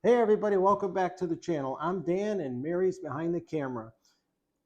Hey everybody, welcome back to the channel. I'm Dan and Mary's behind the camera.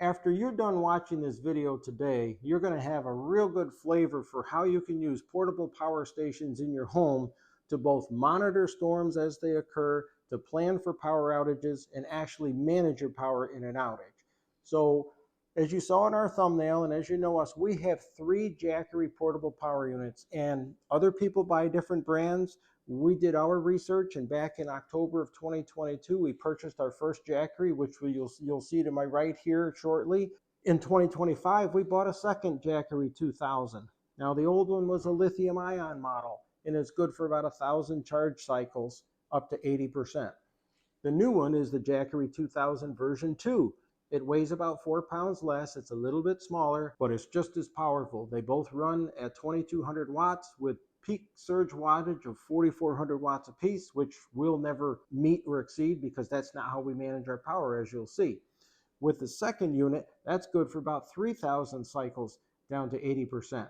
After you're done watching this video today, you're going to have a real good flavor for how you can use portable power stations in your home to both monitor storms as they occur, to plan for power outages, and actually manage your power in an outage. So as you saw in our thumbnail, and as you know us, we have 3 Jackery portable power units, and other people buy different brands. We did our research, and back in October of 2022, we purchased our first Jackery, which you'll see to my right here shortly. In 2025, we bought a second Jackery 2000. Now, the old one was a lithium ion model, and it's good for about 1,000 charge cycles, up to 80%. The new one is the Jackery 2000 version 2. It weighs about 4 pounds less. It's a little bit smaller, but it's just as powerful. They both run at 2200 watts with peak surge wattage of 4400 watts apiece, which we'll never meet or exceed because that's not how we manage our power, as you'll see. With the second unit, that's good for about 3000 cycles down to 80%.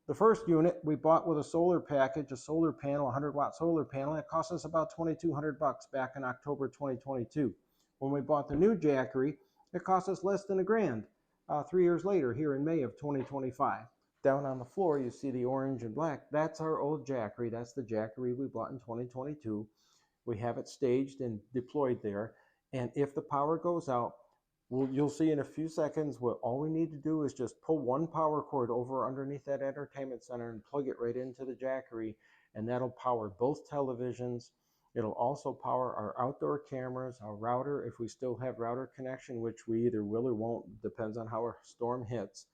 The first unit we bought with a solar package, a solar panel, 100-watt solar panel. It cost us about $2,200 back in October 2022. When we bought the new Jackery, it cost us less than $1,000 3 years later, here in May of 2025. Down on the floor, you see the orange and black. That's our old Jackery. That's the Jackery we bought in 2022. We have it staged and deployed there. And if the power goes out, you'll see in a few seconds what all we need to do is just pull one power cord over underneath that entertainment center and plug it right into the Jackery, and that'll power both televisions. It'll also power our outdoor cameras, our router, if we still have router connection, which we either will or won't, depends on how our storm hits.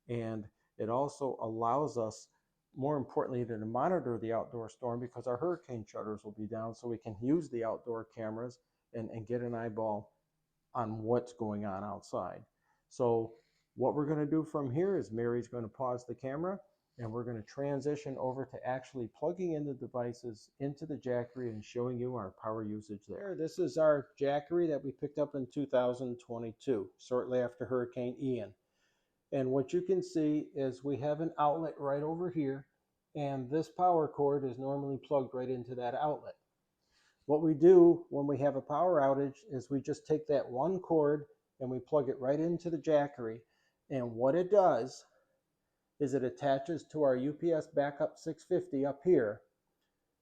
And it also allows us, more importantly, to monitor the outdoor storm because our hurricane shutters will be down, so we can use the outdoor cameras and get an eyeball on what's going on outside. So what we're going to do from here is Mary's going to pause the camera and we're going to transition over to actually plugging in the devices into the Jackery and showing you our power usage there. This is our Jackery that we picked up in 2022, shortly after Hurricane Ian. And what you can see is we have an outlet right over here, and this power cord is normally plugged right into that outlet. What we do when we have a power outage is we just take that one cord and we plug it right into the Jackery. And what it does is it attaches to our UPS backup 650 up here.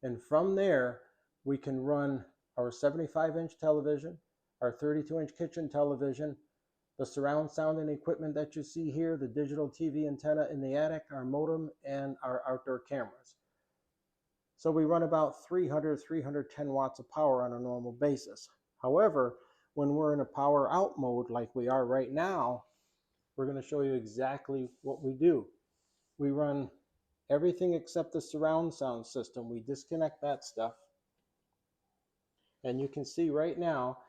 And from there, we can run our 75-inch television, our 32-inch kitchen television, the surround sound and equipment that you see here, the digital TV antenna in the attic, our modem, and our outdoor cameras. So we run about 310 watts of power on a normal basis. However, when we're in a power out mode like we are right now, we're going to show you exactly what we do. We run everything except the surround sound system. We disconnect that stuff. And you can see right now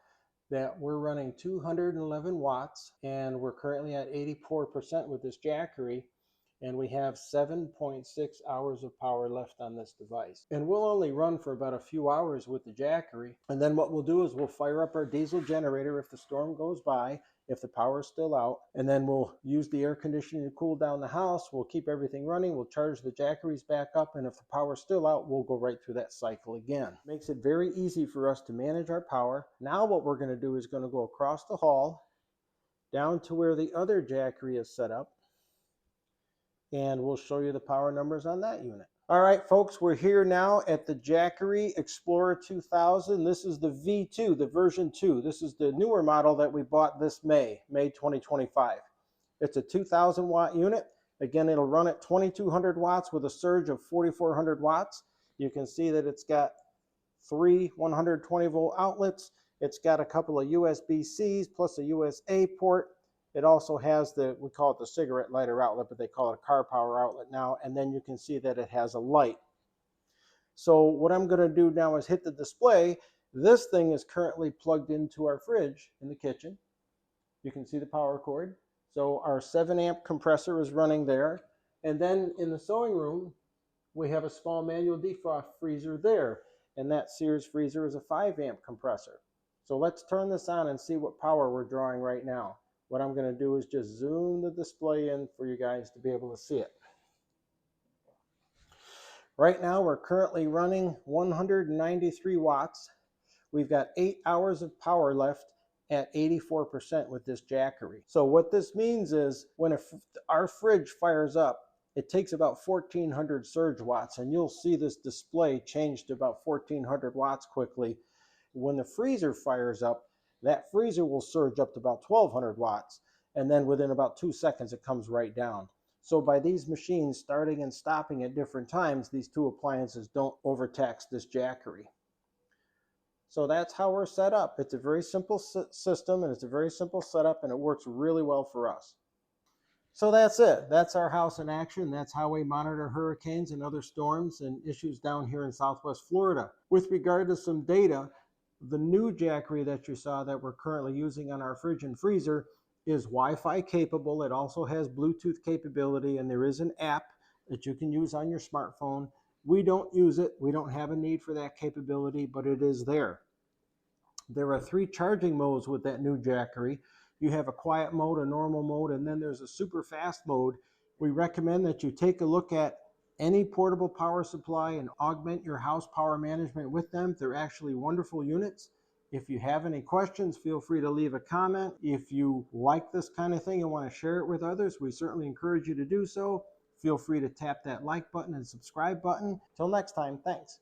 that we're running 211 watts, and we're currently at 84% with this Jackery. And we have 7.6 hours of power left on this device. And we'll only run for about a few hours with the Jackery. And then what we'll do is we'll fire up our diesel generator if the storm goes by, if the power is still out. And then we'll use the air conditioning to cool down the house. We'll keep everything running. We'll charge the Jackeries back up. And if the power's still out, we'll go right through that cycle again. Makes it very easy for us to manage our power. Now what we're going to do is going to go across the hall down to where the other Jackery is set up, and we'll show you the power numbers on that unit. All right, folks, we're here now at the Jackery Explorer 2000. This is the V2, the version 2. This is the newer model that we bought this May 2025. It's a 2,000 watt unit. Again, it'll run at 2200 watts with a surge of 4400 watts. You can see that it's got 3 120 volt outlets. It's got a couple of USB-Cs plus a USA port. It also has we call it the cigarette lighter outlet, but they call it a car power outlet now. And then you can see that it has a light. So what I'm going to do now is hit the display. This thing is currently plugged into our fridge in the kitchen. You can see the power cord. So our 7 amp compressor is running there. And then in the sewing room, we have a small manual defrost freezer there. And that Sears freezer is a 5 amp compressor. So let's turn this on and see what power we're drawing right now. What I'm going to do is just zoom the display in for you guys to be able to see it. Right now we're currently running 193 watts, We've got 8 hours of power left at 84% with this Jackery. So what this means is when our fridge fires up, it takes about 1400 surge watts, and you'll see this display change to about 1400 watts quickly. When the freezer fires up, that freezer will surge up to about 1200 watts, and then within about 2 seconds it comes right down. So by these machines starting and stopping at different times, these two appliances don't overtax this Jackery. So that's how we're set up. It's a very simple system, and it's a very simple setup, and it works really well for us. So that's it. That's our house in action. That's how we monitor hurricanes and other storms and issues down here in Southwest Florida. With regard to some data, the new Jackery that you saw that we're currently using on our fridge and freezer is Wi-Fi capable. It also has Bluetooth capability, and there is an app that you can use on your smartphone. We don't use it. We don't have a need for that capability, but it is there. There are 3 charging modes with that new Jackery. You have a quiet mode, a normal mode, and then there's a super fast mode. We recommend that you take a look at any portable power supply and augment your house power management with them. They're actually wonderful units. If you have any questions, feel free to leave a comment. If you like this kind of thing and want to share it with others, we certainly encourage you to do so. Feel free to tap that like button and subscribe button. Till next time, thanks.